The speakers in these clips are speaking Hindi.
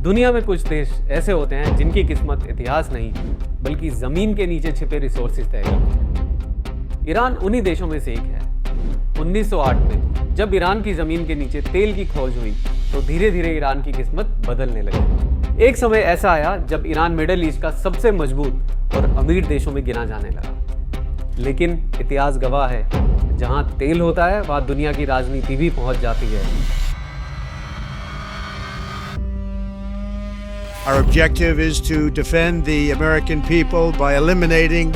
दुनिया में कुछ देश ऐसे होते हैं जिनकी किस्मत इतिहास नहीं बल्कि जमीन के नीचे छिपे रिसोर्सेज तय करती है। ईरान उन्हीं देशों में से एक है। 1908 में जब ईरान की जमीन के नीचे तेल की खोज हुई तो धीरे धीरे ईरान की किस्मत बदलने लगी। एक समय ऐसा आया जब ईरान मिडिल ईस्ट का सबसे मजबूत और अमीर देशों में गिना जाने लगा। लेकिन इतिहास गवाह है, जहां तेल होता है वहां दुनिया की राजनीति भी पहुंच जाती है। Our objective is to defend the American people by eliminating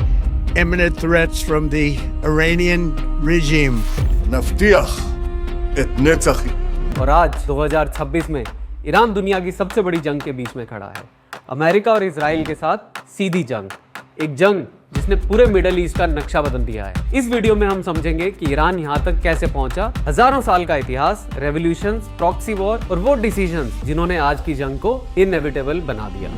imminent threats from the Iranian regime. नफ्तियख इत्नेतखी। और आज 2026 में ईरान दुनिया की सबसे बड़ी जंग के बीच में खड़ा है, अमेरिका और इजराइल के साथ सीधी जंग। एक जंग जिसने पूरे मिडिल ईस्ट का नक्शा बदल दिया है। इस वीडियो में हम समझेंगे कि ईरान यहाँ तक कैसे पहुंचा, हजारों साल का इतिहास, रेवोल्यूशंस, प्रॉक्सी वॉर और वो डिसीजंस जिन्होंने आज की जंग को इनएविटेबल बना दिया।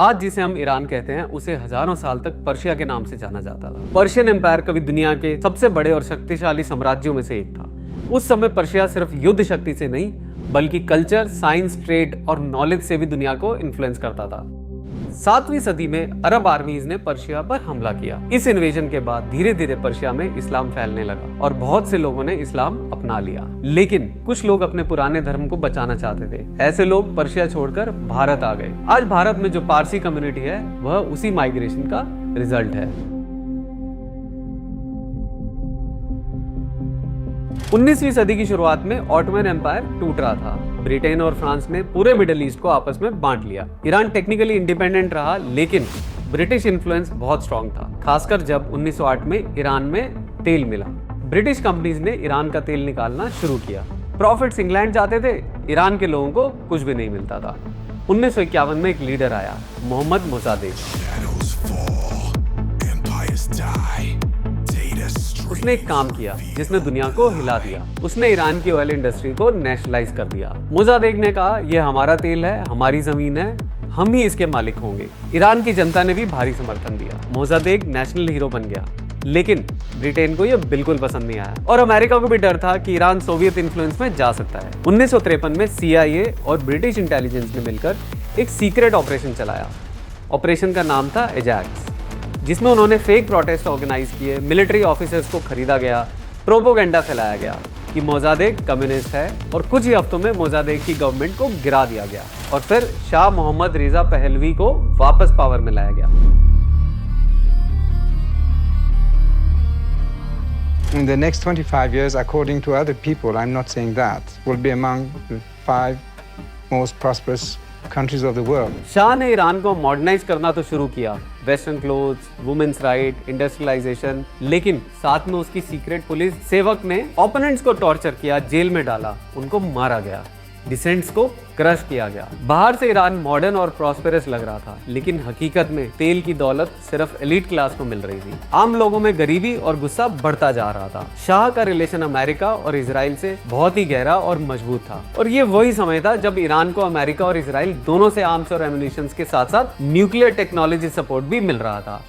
आज जिसे हम ईरान कहते हैं उसे हजारों साल तक पर्शिया के नाम से जाना जाता था। पर्शियन एम्पायर कभी दुनिया के सबसे बड़े और शक्तिशाली साम्राज्यों में से एक था। उस समय पर्शिया सिर्फ युद्ध शक्ति से नहीं बल्कि कल्चर, साइंस, ट्रेड और नॉलेज से भी दुनिया को इन्फ्लुएंस करता था। 7वीं सदी में अरब आर्मीज ने पर्शिया पर हमला किया। इस इन्वेजन के बाद धीरे धीरे पर्शिया में इस्लाम फैलने लगा और बहुत से लोगों ने इस्लाम अपना लिया। लेकिन कुछ लोग अपने पुराने धर्म को बचाना चाहते थे। ऐसे लोग पर्शिया छोड़कर भारत आ गए। आज भारत में जो पारसी कम्युनिटी है वह उसी माइग्रेशन का रिजल्ट है। 19वीं सदी की शुरुआत में ऑटोमन एम्पायर टूट रहा था। ब्रिटेन और फ्रांस ने पूरे मिडिल ईस्ट को आपस में बांट लिया। ईरान टेक्निकली इंडिपेंडेंट रहा लेकिन ब्रिटिश इन्फ्लुएंस बहुत स्ट्रॉन्ग था, खासकर जब 1908 में ईरान में तेल मिला। ब्रिटिश कंपनीज ने ईरान का तेल निकालना शुरू किया। प्रॉफिट्स इंग्लैंड जाते थे, ईरान के लोगों को कुछ भी नहीं मिलता था। 1951 में एक लीडर आया, मोहम्मद मोसादेक। उसने एक काम किया जिसने दुनिया को हिला दिया। उसने ईरान की ऑयल इंडस्ट्री को नेशनलाइज कर दिया। मोसादेक ने कहा, यह हमारा तेल है, हमारी जमीन है, हम ही इसके मालिक होंगे। ईरान की जनता ने भी भारी समर्थन दिया। मोसादेक नेशनल हीरो बन गया। लेकिन ब्रिटेन को यह बिल्कुल पसंद नहीं आया और अमेरिका को भी डर था कि ईरान सोवियत इन्फ्लुएंस में जा सकता है। 1953 में CIA और ब्रिटिश इंटेलिजेंस ने मिलकर एक सीक्रेट ऑपरेशन चलाया। ऑपरेशन का नाम था एजैक्स, जिसमें उन्होंने फेक प्रोटेस्ट ऑर्गेनाइज किए, मिलिट्री ऑफिसर्स को खरीदा गया, प्रोपोगेंडा फैलाया गया कि मोसादेक कम्युनिस्ट है और कुछ ही हफ्तों में मोसादेक की गवर्नमेंट को गिरा दिया गया और फिर शाह मोहम्मद रिजा पहलवी को वापस पावर में लाया गया। In the next 25 years, according to other people, I'm not saying that, will be among the 5 most prosperous countries of the world. Shah ने ईरान को मॉडर्नाइज करना तो शुरू किया, western clothes, women's right, industrialisation, लेकिन साथ में उसकी सीक्रेट पुलिस सेवक ने ओपोनेंट्स को टॉर्चर किया, जेल में डाला, उनको मारा गया, डिसेंट्स को क्रश किया गया। बाहर से ईरान मॉडर्न और प्रॉस्पेरस लग रहा था, लेकिन हकीकत में तेल की दौलत सिर्फ एलीट क्लास को मिल रही थी। आम लोगों में गरीबी और गुस्सा बढ़ता जा रहा था। शाह का रिलेशन अमेरिका और इजराइल से बहुत ही गहरा और मजबूत था और ये वही समय था जब ईरान को अमेरिका और इजराइल दोनों से आर्म्स और एम्युनिशन के साथ साथ न्यूक्लियर टेक्नोलॉजी सपोर्ट भी मिल रहा था।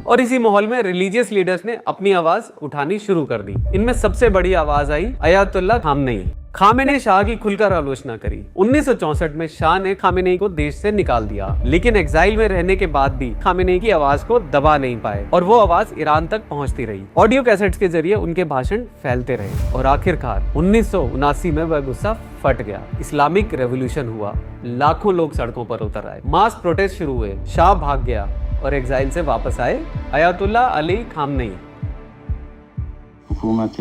और इसी माहौल में रिलीजियस लीडर्स ने अपनी आवाज उठानी शुरू कर दी। इनमें सबसे बड़ी आवाज आई अयातुल्लाह खामनेई। खामेनेई शाह की खुलकर आलोचना करी। 1964 में शाह ने खामेनेई को देश से निकाल दिया, लेकिन एग्जाइल में रहने के बाद भी खामेनेई की आवाज को दबा नहीं पाए और वो आवाज ईरान तक पहुंचती रही। ऑडियो कैसेट्स के जरिए उनके भाषण फैलते रहे और आखिरकार 1979 में वह गुस्सा फट गया। इस्लामिक रेवोल्यूशन हुआ, लाखों लोग सड़कों पर उतर आए, मास प्रोटेस्ट शुरू हुए, शाह भाग गया और एग्जाइल से वापस आए अयातुल्लाह अली खामनेई। हुकूमत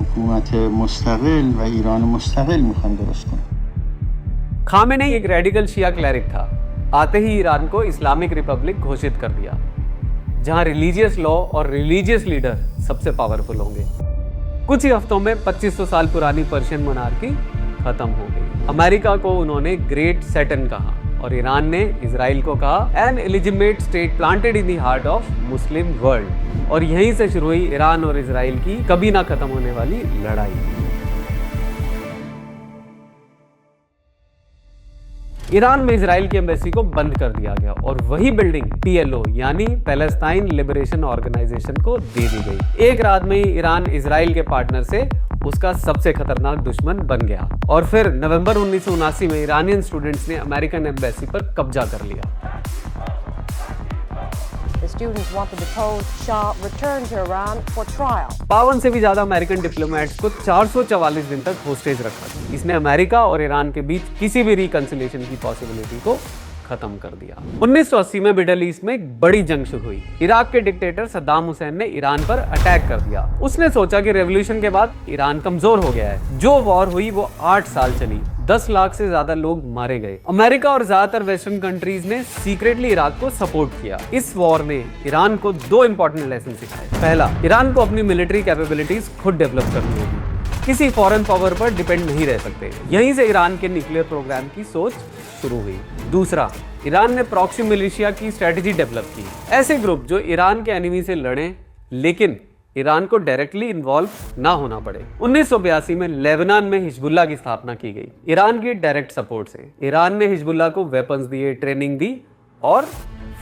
हुकूमत मुस्तकिल व ईरान मुस्तकिल मुखान दुरुस्त करें। खामेनेई एक रेडिकल शिया क्लरिक था। आते ही ईरान को इस्लामिक रिपब्लिक घोषित कर दिया, जहां रिलीजियस लॉ और रिलीजियस लीडर सबसे पावरफुल होंगे। कुछ ही हफ्तों में 2500 साल पुरानी पर्शियन मोनार्की खत्म हो गई। अमेरिका को उन्होंने ग्रेट सैटन कहा और ईरान ने इजराइल को कहा an illegitimate state planted in the heart of Muslim world. और यहीं से शुरू हुई ईरान और इजराइल की कभी ना खत्म होने वाली लड़ाई। ईरान में इजराइल की एम्बेसी को बंद कर दिया गया और वही बिल्डिंग PLO यानी पैलेस्टाइन लिबरेशन ऑर्गेनाइजेशन को दे दी गई। एक रात में ही ईरान इजराइल के पार्टनर से उसका सबसे खतरनाक दुश्मन बन गया और फिर नवंबर 1979 में ईरानियन स्टूडेंट्स ने अमेरिकन एम्बेसी पर कब्जा कर लिया। The students want the deposed Shah returned to Iran for trial. 52 से भी ज्यादा अमेरिकन डिप्लोमेट्स को 444 दिन तक होस्टेज रखा। इसने अमेरिका और ईरान के बीच किसी भी रिकंसिलिएशन की पॉसिबिलिटी को खत्म कर दिया। 1980 में मिडल ईस्ट में एक बड़ी जंग शुरू हुई। इराक के डिक्टेटर सद्दाम हुसैन ने ईरान पर अटैक कर दिया। उसने सोचा कि रेवोल्यूशन के बाद ईरान कमजोर हो गया है। जो वॉर हुई वो 8 साल चली। 10 लाख से ज्यादा लोग मारे गए। अमेरिका और ज्यादातर वेस्टर्न कंट्रीज ने सीक्रेटली इराक को सपोर्ट किया। इस वॉर ने ईरान को 2 इंपॉर्टेंट लेसन सिखाए। पहला, ईरान को अपनी मिलिट्री कैपेबिलिटीज खुद डेवलप करनी होगी, किसी फॉरेन पावर पर डिपेंड नहीं रह सकते। यहीं से ईरान के न्यूक्लियर प्रोग्राम की सोच शुरू हुई। दूसरा, ईरान ने प्रॉक्सी मिलिशिया की स्ट्रेटेजी डेवलप की। ऐसे ग्रुप जो ईरान के एनिमी से लड़ें लेकिन ईरान को डायरेक्टली इन्वॉल्व ना होना पड़े। 1982 में लेबनान में हिजबुल्लाह की स्थापना की गई ईरान की डायरेक्ट सपोर्ट से। ईरान ने हिजबुल्लाह को वेपन्स दिए, ट्रेनिंग दी और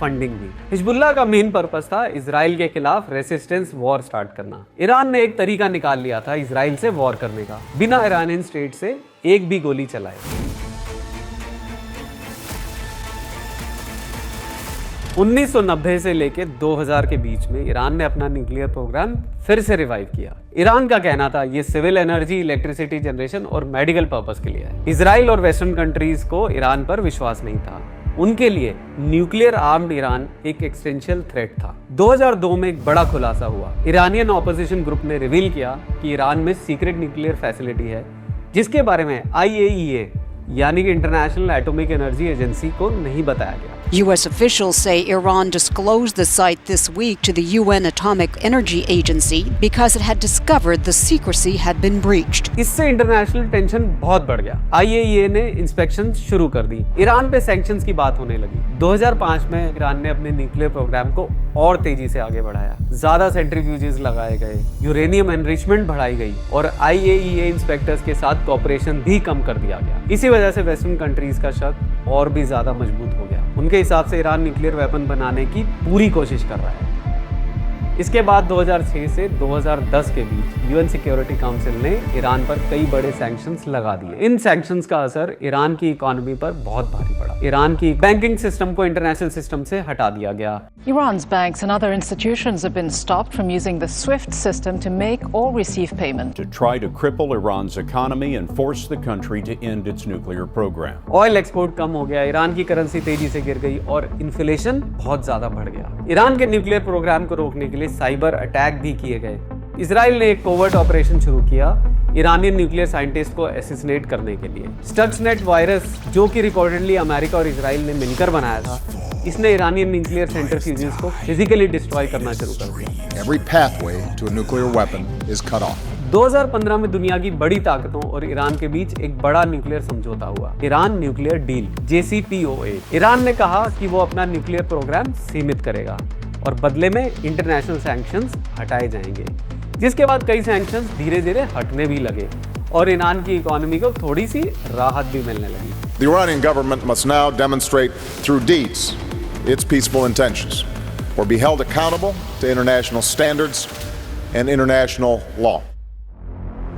फंडिंग दी। हिजबुल्लाह का मेन पर्पस था इजराइल के खिलाफ रेसिस्टेंस वॉर स्टार्ट करना। ईरान ने एक तरीका निकाल लिया था इजराइल से वॉर करने का, बिना ईरानियन स्टेट से एक भी गोली चलाए। 1990 से लेकर 2000 के बीच में ईरान ने अपना न्यूक्लियर प्रोग्राम फिर से रिवाइव किया। ईरान का कहना था ये सिविल एनर्जी, इलेक्ट्रिसिटी जनरेशन और मेडिकल पर्पस के लिए है। इजराइल और वेस्टर्न कंट्रीज को ईरान पर विश्वास नहीं था। उनके लिए न्यूक्लियर आर्म्ड ईरान एक एक्सटेंशियल थ्रेट था। 2002 में एक बड़ा खुलासा हुआ। ईरानियन ऑपोजिशन ग्रुप ने रिवील किया कि ईरान में सीक्रेट न्यूक्लियर फैसिलिटी है, जिसके बारे में IAEA यानी कि इंटरनेशनल एटॉमिक एनर्जी एजेंसी को नहीं बताया गया। U.S. officials say Iran disclosed the site this week to the UN Atomic Energy Agency because it had discovered the secrecy had been breached. इससे इंटरनेशनल टेंशन बहुत बढ़ गया। IAEA ने इंस्पेक्शन शुरू कर दी। ईरान पे सैंक्शंस की बात होने लगी। 2005 में ईरान ने अपने न्यूक्लियर प्रोग्राम को और तेजी से आगे बढ़ाया। ज्यादा सेंट्रीफ्यूजेस लगाए गए, यूरेनियम एनरिचमेंट बढ़ाई गई और IAEA इंस्पेक्टर्स के साथ कोऑपरेशन भी कम कर दिया गया। इसी वजह से वेस्टर्न कंट्रीज का शक और भी ज्यादा मजबूत हो गया। उनके हिसाब से ईरान न्यूक्लियर वेपन बनाने की पूरी कोशिश कर रहा है। इसके बाद 2006 से 2010 के बीच UN सिक्योरिटी काउंसिल ने ईरान पर कई बड़े सैंक्शंस लगा दिए। इन सैंक्शंस का असर ईरान की इकोनॉमी पर बहुत भारी पड़ा। ईरान की बैंकिंग सिस्टम को इंटरनेशनल सिस्टम से हटा दिया गया। Iran's banks and other institutions have been stopped from using the SWIFT system to make or receive payment. To try to cripple Iran's economy and force the country to end its nuclear program. Oil export कम हो गया, ईरान की करेंसी तेजी से गिर गई और इन्फ्लेशन बहुत ज्यादा बढ़ गया। ईरान के न्यूक्लियर प्रोग्राम को रोकने के लिए साइबर अटैक भी किए गए। इजराइल ने एक कोवर्ट ऑपरेशन शुरू किया ईरानियन न्यूक्लियर साइंटिस्ट को असैसिनेट करने के लिए। स्टक्सनेट वायरस, जो कि रिकॉर्डेडली अमेरिका और इजराइल ने मिलकर बनाया था, इसने ईरानियन न्यूक्लियर सेंट्रीफ्यूजेस को फिजिकली डिस्ट्रॉय करना शुरू कर दिया। Every pathway to a nuclear weapon is cut off. 2015 में दुनिया की बड़ी ताकतों और ईरान के बीच एक बड़ा न्यूक्लियर समझौता हुआ, Iran nuclear deal JCPOA। Iran ने कहा कि वो अपना न्यूक्लियर प्रोग्राम सीमित करेगा और बदले में इंटरनेशनल सैंक्शंस हटाए जाएंगे, जिसके बाद कई सैंक्शंस धीरे धीरे हटने भी लगे और ईरान की इकोनॉमी को थोड़ी सी राहत भी मिलने लगी। The Iranian government must now demonstrate through deeds its peaceful intentions or be held accountable to international standards and international law.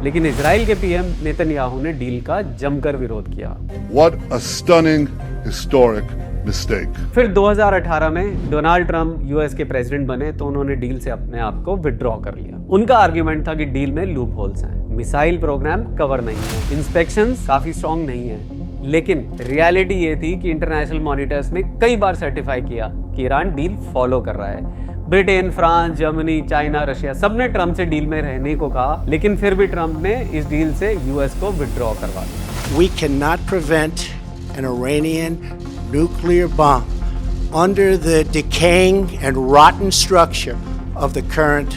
लेकिन इजराइल के PM नेतन्याहू ने डील का जमकर विरोध किया। What a stunning historic mistake. फिर 2018 में डोनाल्ड ट्रंप US के प्रेसिडेंट बने तो उन्होंने डील से अपने आप को विड्रॉ कर लिया। उनका आर्ग्यूमेंट था कि डील में लूप होल्स हैं, मिसाइल प्रोग्राम कवर नहीं है, इंस्पेक्शंस काफी स्ट्रॉन्ग नहीं है। लेकिन रियलिटी ये थी कि इंटरनेशनल मॉनिटर्स ने कई बार सर्टिफाई किया कि ईरान डील फॉलो कर रहा है। Britain, France, Germany, China, Russia सबने ट्रंप से डील में रहने को कहा, लेकिन फिर भी ट्रंप ने इस डील से US को विड्रॉ करवा दिया। We cannot prevent an Iranian nuclear bomb under the decaying and rotten structure of the current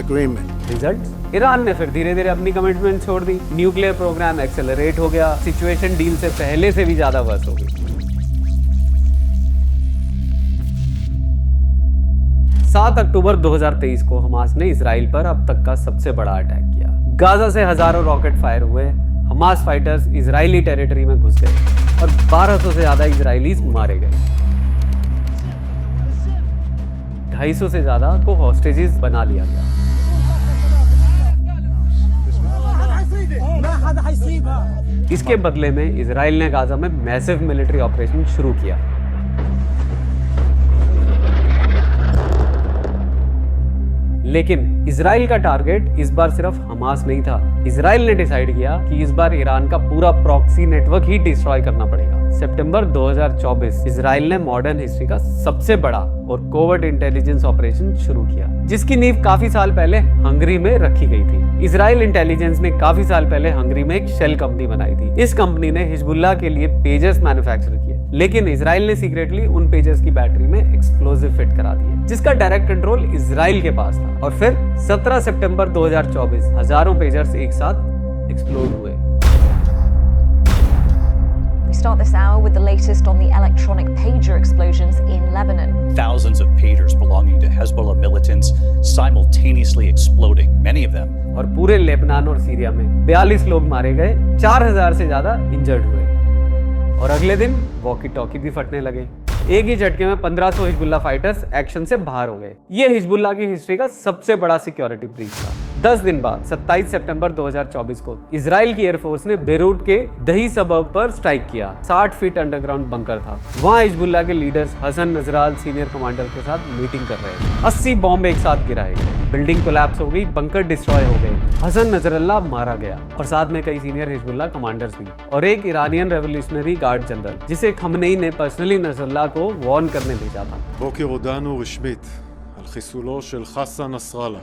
agreement. Result, Iran ने फिर धीरे धीरे अपनी कमिटमेंट छोड़ दी। न्यूक्लियर प्रोग्राम एक्सेलरेट हो गया, सिचुएशन डील से पहले से भी ज्यादा वर्स हो गई। 7 अक्टूबर 2023 को हमास ने इजराइल पर अब तक का सबसे बड़ा अटैक किया। गाजा से हजारों रॉकेट फायर हुए। हमास फाइटर्स इजरायली टेरिटरी में घुस गए और 1200 से ज्यादा इजरायलीज मारे गए। 250 से ज्यादा को हॉस्टेजेस बना लिया गया। इसके बदले में इजराइल ने गाजा में मैसिव मिलिट्री ऑपरेशन शुरू किया। लेकिन इजराइल का टारगेट इस बार सिर्फ हमास नहीं था। इजराइल ने डिसाइड किया कि इस बार ईरान का पूरा प्रॉक्सी नेटवर्क ही डिस्ट्रॉय करना पड़ेगा। सितंबर 2024 इजराइल ने मॉडर्न हिस्ट्री का सबसे बड़ा और कोवर्ट इंटेलिजेंस ऑपरेशन शुरू किया, जिसकी नींव काफी साल पहले हंगरी में रखी गई थी। इजराइल इंटेलिजेंस ने काफी साल पहले हंगरी में एक शेल कंपनी बनाई थी। इस कंपनी ने हिजबुल्लाह के लिए पेजेस मैन्युफैक्चर किए, लेकिन इजराइल ने सीक्रेटली उन पेजेस की बैटरी में एक्सप्लोजिव फिट करा दिए, जिसका डायरेक्ट कंट्रोल इजराइल के पास था। और फिर 17 सितंबर 2024 हजारों पेजर्स एक साथ एक्सप्लोड हुए। We start this hour with the latest on the electronic pager explosions in Lebanon. Thousands of pagers belonging to Hezbollah militants simultaneously exploding, many of them. और पूरे लेबनान और सीरिया में 42 लोग मारे गए, 4000 से ज्यादा इंजर्ड हुए। और अगले दिन वॉकी टॉकी भी फटने लगे। एक ही झटके में 1500 हिजबुल्लाह फाइटर्स एक्शन से बाहर हो गए। ये हिजबुल्लाह की हिस्ट्री का सबसे बड़ा सिक्योरिटी ब्रीच था। 10 दिन बाद 27 सितंबर 2024 को इजराइल की एयरफोर्स ने बेरूट के दही सबब पर स्ट्राइक किया। 60 फीट अंडरग्राउंड बंकर था। वहां हिजबुल्लाह के लीडर्स हसन नजराल सीनियर कमांडर के साथ मीटिंग कर रहे थे। 80 बॉम्ब एक साथ गिराए गए, बिल्डिंग कोलैप्स हो गई, बंकर डिस्ट्रॉय हो गए, हसन नजरल्लाह मारा गया और साथ में कई सीनियर हिजबुल्लाह कमांडर्स भी और एक ईरानियन रेवोल्यूशनरी गार्ड जनरल, जिसे खमनेई ने पर्सनली नजरल्लाह को वार्न करने भेजा था। בוקר הודענו רשמית על חיסולו של חסן נסראללה.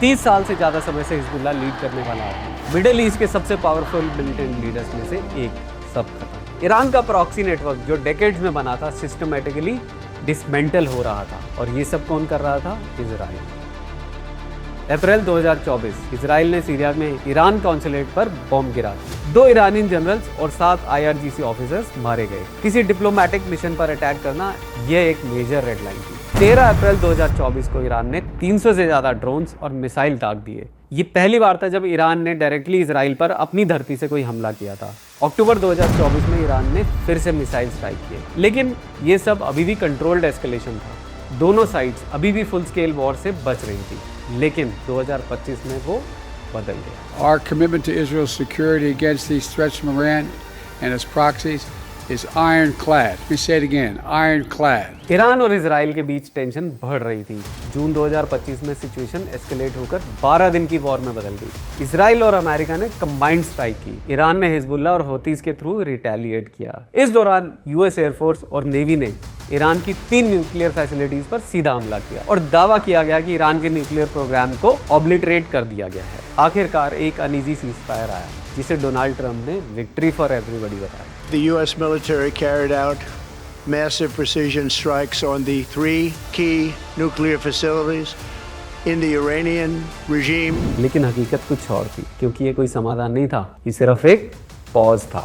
30 साल से ज्यादा समय से हिजबुल्लाह लीड करने वाला है। मिडिल ईस्ट के सबसे पावरफुल मिलिटेंट लीडर्स में से एक। सब खत्म। ईरान का प्रॉक्सी नेटवर्क जो डेकेड्स में बना था, सिस्टमैटिकली डिसमेंटल हो रहा था। और ये सब कौन कर रहा था? इजराइल। अप्रैल 2024 इजराइल ने सीरिया में ईरान कॉन्सुलेट पर बॉम्ब गिरा। 2 ईरानी जनरल्स और 7 IRGC ऑफिसर्स मारे गए। किसी डिप्लोमेटिक मिशन पर अटैक करना यह एक मेजर रेड लाइन थी। 13 अप्रैल 2024 को ईरान ने 300 से ज्यादा ड्रोन्स और मिसाइल दाग दिए। ये पहली बार था जब ईरान ने डायरेक्टली इजराइल पर अपनी धरती से कोई हमला किया था। अक्टूबर 2024 में ईरान ने फिर से मिसाइल स्ट्राइक किए, लेकिन ये सब अभी भी कंट्रोल्ड एस्केलेशन था। दोनों साइड्स अभी भी फुल स्केल वॉर से बच रही थी, लेकिन 2025 में वो बदल गया। Our commitment to Israel's security against these threats from Iran and its proxies is ironclad. Let me say it again, ironclad. Iran और इजराइल के बीच टेंशन बढ़ रही थी। जून 2025 में सिचुएशन एस्केलेट होकर 12 दिन की वॉर में बदल गई। इजराइल और अमेरिका ने कंबाइंड स्ट्राइक की। ईरान ने हिजबुल्लाह और हौतीज के थ्रू रिटेलिएट किया। इस दौरान यूएस एयरफोर्स और नेवी ने ईरान की 3 न्यूक्लियर फैसिलिटीज पर सीधा हमला किया और दावा किया गया कि ईरान के न्यूक्लियर प्रोग्राम को ऑब्लिटरेट कर दिया गया है। आखिरकार एक अनईजी सीज़फायर आया, जिसे डोनाल्ड ट्रंप ने विक्ट्री फॉर एवरीबॉडी बताया। The U.S. military carried out massive precision strikes on the 3 key nuclear facilities in the Iranian regime. लेकिन हकीकत कुछ और थी, क्योंकि ये कोई समाधान नहीं था, ये सिर्फ एक पॉज था।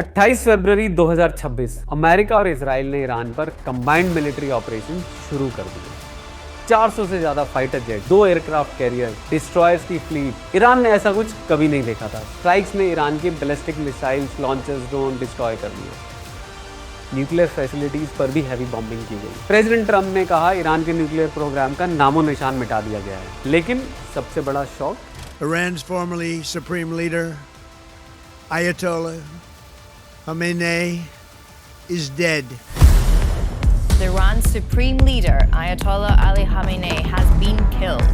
28 फरवरी 2026 अमेरिका और इजराइल ने ईरान पर कंबाइंड मिलिट्री ऑपरेशन शुरू कर दिए। 400 से ज्यादा fighter jet, 2 aircraft carrier, destroyers की फ्लीट। ईरान ने ऐसा कुछ कभी नहीं देखा था। स्ट्राइक्स ने ईरान के ballistic missiles, launchers, drone destroy कर दिए। न्यूक्लियर फैसिलिटीज पर भी हैवी बॉम्बिंग की गई। प्रेसिडेंट ट्रंप ने कहा ईरान के न्यूक्लियर प्रोग्राम का नामो निशान मिटा दिया गया है। लेकिन सबसे बड़ा shock, Iran's formerly supreme leader, Ayatollah Khamenei, is dead. Iran's supreme leader, Ayatollah Ali Khamenei, has been killed.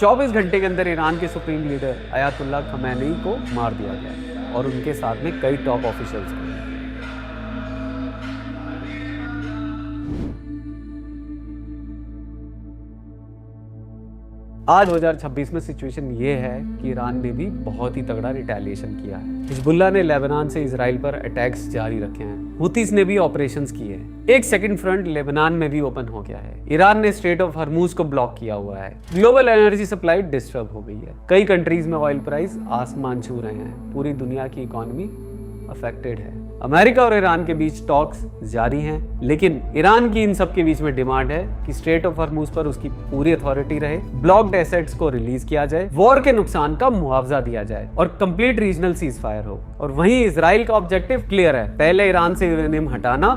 24 घंटे के अंदर ईरान के सुप्रीम लीडर अयातुल्ला खमैनी को मार दिया गया और उनके साथ में कई टॉप ऑफिशियल्स को। आज 2026 में सिचुएशन ये है कि ईरान ने भी बहुत ही तगड़ा रिटेलिएशन किया है। हिजबुल्लाह ने लेबनान से इजराइल पर अटैक्स जारी रखे हैं। हुतीस ने भी ऑपरेशंस किए। एक सेकंड फ्रंट लेबनान में भी ओपन हो गया है। ईरान ने स्ट्रेट ऑफ हरमुज को ब्लॉक किया हुआ है। ग्लोबल एनर्जी सप्लाई डिस्टर्ब हो गई है। कई कंट्रीज में ऑयल प्राइस आसमान छू रहे हैं। पूरी दुनिया की इकोनॉमी अफेक्टेड है। अमेरिका और ईरान के बीच टॉक्स जारी हैं, लेकिन ईरान की इन सब के बीच में डिमांड है कि स्ट्रेट ऑफ हरमुज पर उसकी पूरी अथॉरिटी रहे, ब्लॉक्ड एसेट्स को रिलीज किया जाए, वॉर के नुकसान का मुआवजा दिया जाए और कंप्लीट रीजनल सीज फायर हो। और वहीं इजराइल का ऑब्जेक्टिव क्लियर है, पहले ईरान से यूरेनियम हटाना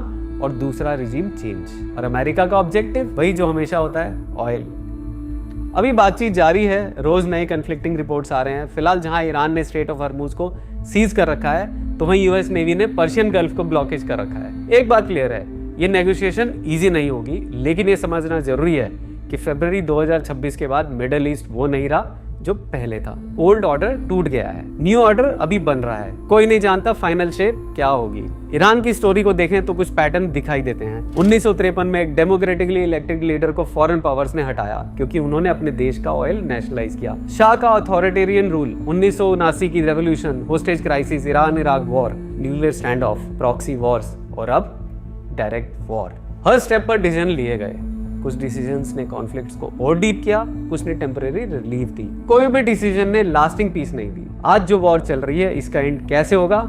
और दूसरा रिजीम चेंज। और अमेरिका का ऑब्जेक्टिव वही जो हमेशा होता है, ऑयल। अभी बातचीत जारी है, रोज नए कन्फ्लिक्टिंग रिपोर्ट्स आ रहे हैं। फिलहाल जहां ईरान ने स्ट्रेट ऑफ हरमुज को सीज कर रखा है, तो वहीं यूएस नेवी ने पर्शियन गल्फ को ब्लॉकेज कर रखा है। एक बात क्लियर है, ये नेगोशिएशन इजी नहीं होगी, लेकिन ये समझना जरूरी है कि फरवरी 2026 के बाद मिडिल ईस्ट वो नहीं रहा जो पहले था। ओल्ड ऑर्डर टूट गया है, न्यू ऑर्डर अभी बन रहा है। कोई नहीं जानता फाइनल शेप क्या होगी। ईरान की स्टोरी को देखें तो कुछ पैटर्न दिखाई देते हैं। 1953 में एक डेमोक्रेटिकली इलेक्टेड लीडर को फॉरेन पावर्स ने हटाया क्योंकि उन्होंने अपने देश का ऑयल नेशनलाइज किया। शाह का अथॉरिटेरियन रूल, 1979 की revolution, hostage crisis, Iran Iraq war, nuclear standoff, proxy wars और अब डायरेक्ट वॉर। हर स्टेप पर डिसीजन लिए गए। कुछ डिसीजंस ने कॉन्फ्लिक्ट्स को और डीप किया, कुछ ने टेम्परेरी रिलीफ दी। कोई भी डिसीजन ने लास्टिंग पीस नहीं दी। आज जो वॉर चल रही है, इसका एंड कैसे होगा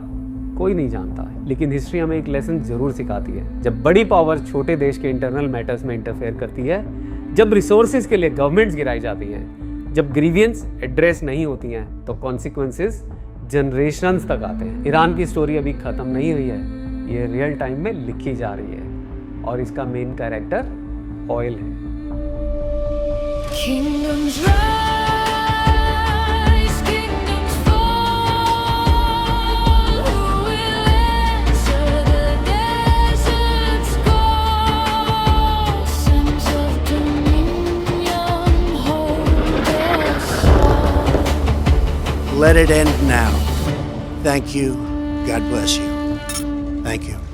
कोई नहीं जानता है, लेकिन हिस्ट्री हमें एक लेसन जरूर सिखाती है। जब बड़ी पावर छोटे देश के इंटरनल मैटर्स में इंटरफेयर करती है, जब रिसोर्सेज के लिए गवर्नमेंट्स गिराई जाती हैं, जब ग्रीवियंस एड्रेस नहीं होती हैं, तो कॉन्सिक्वेंसेस जनरेशंस तक आते हैं। ईरान की स्टोरी अभी खत्म नहीं हुई है, ये रियल टाइम में लिखी जा रही है और इसका मेन कैरेक्टर ऑयल है। Let it end now. Thank you. God bless you. Thank you.